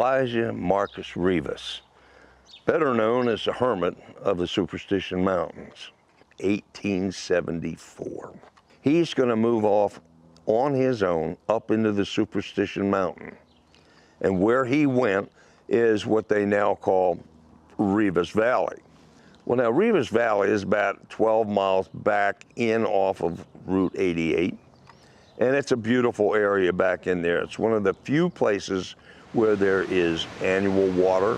Elijah Marcus Revas, better known as the Hermit of the Superstition Mountains, 1874. He's going to move off on his own up into the Superstition Mountain. And where he went is what they now call Revas Valley. Well, now Revas Valley is about 12 miles back in off of Route 88. And it's a beautiful area back in there. It's one of the few places where there is annual water.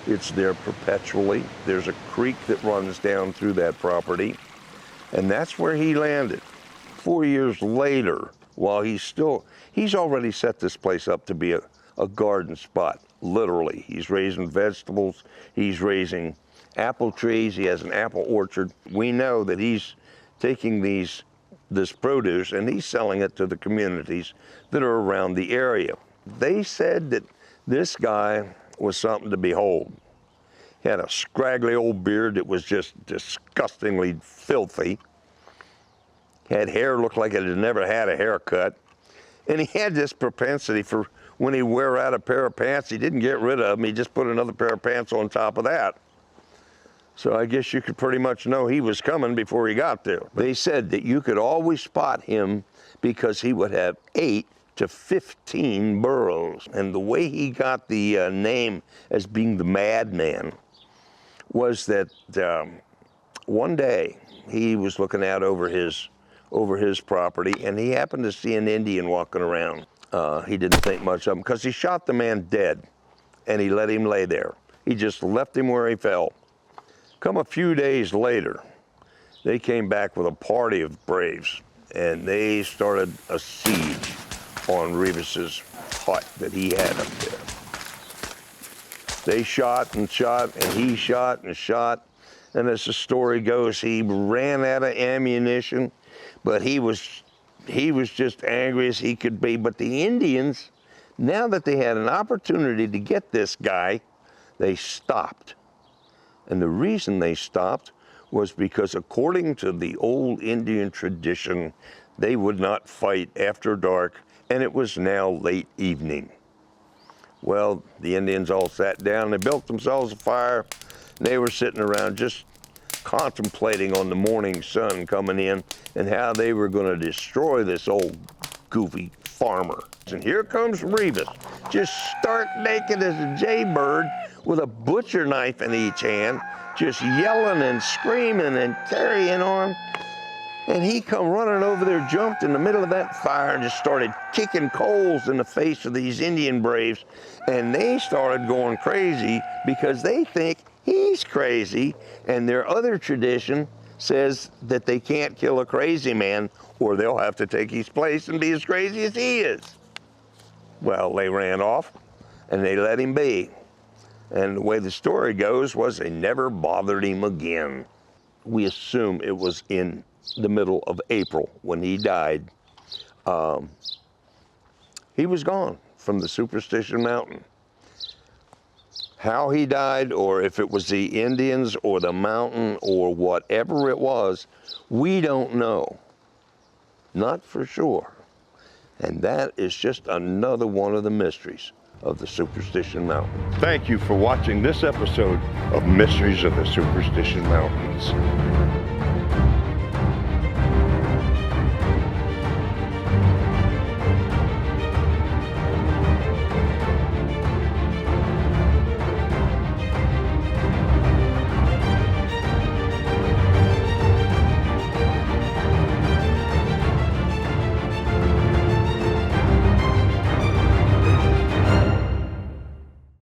It's there perpetually. There's a creek that runs down through that property. And that's where he landed. 4 years later, while he's already set this place up to be a garden spot, literally. He's raising vegetables, he's raising apple trees, he has an apple orchard. We know that he's taking this produce and he's selling it to the communities that are around the area. They said that this guy was something to behold. He had a scraggly old beard that was just disgustingly filthy. He had hair looked like it had never had a haircut. And he had this propensity for when he'd wear out a pair of pants, he didn't get rid of them, he just put another pair of pants on top of that. So I guess you could pretty much know he was coming before he got there. They said that you could always spot him because he would have 8 to 15 burrows. And the way he got the name as being the Madman was that one day he was looking out over his property and he happened to see an Indian walking around. He didn't think much of him because he shot the man dead and he let him lay there. He just left him where he fell. Come a few days later, they came back with a party of braves and they started a siege on Revis's hut that he had up there. They shot and shot and he shot and shot. And as the story goes, he ran out of ammunition, but he was just angry as he could be. But the Indians, now that they had an opportunity to get this guy, they stopped. And the reason they stopped was because according to the old Indian tradition, they would not fight after dark, and it was now late evening. Well, the Indians all sat down, they built themselves a fire, and they were sitting around just contemplating on the morning sun coming in and how they were going to destroy this old goofy farmer. And here comes Reavis, just stark naked as a jaybird with a butcher knife in each hand, just yelling and screaming and carrying on. And he come running over there, jumped in the middle of that fire and just started kicking coals in the face of these Indian braves. And they started going crazy because they think he's crazy. And their other tradition says that they can't kill a crazy man or they'll have to take his place and be as crazy as he is. Well, they ran off and they let him be. And the way the story goes was they never bothered him again. We assume it was in the middle of April when he died. He was gone from the Superstition Mountain. How he died, or if it was the Indians or the mountain or whatever it was, we don't know. Not for sure. And that is just another one of the mysteries of the Superstition Mountain. Thank you for watching this episode of Mysteries of the Superstition Mountains.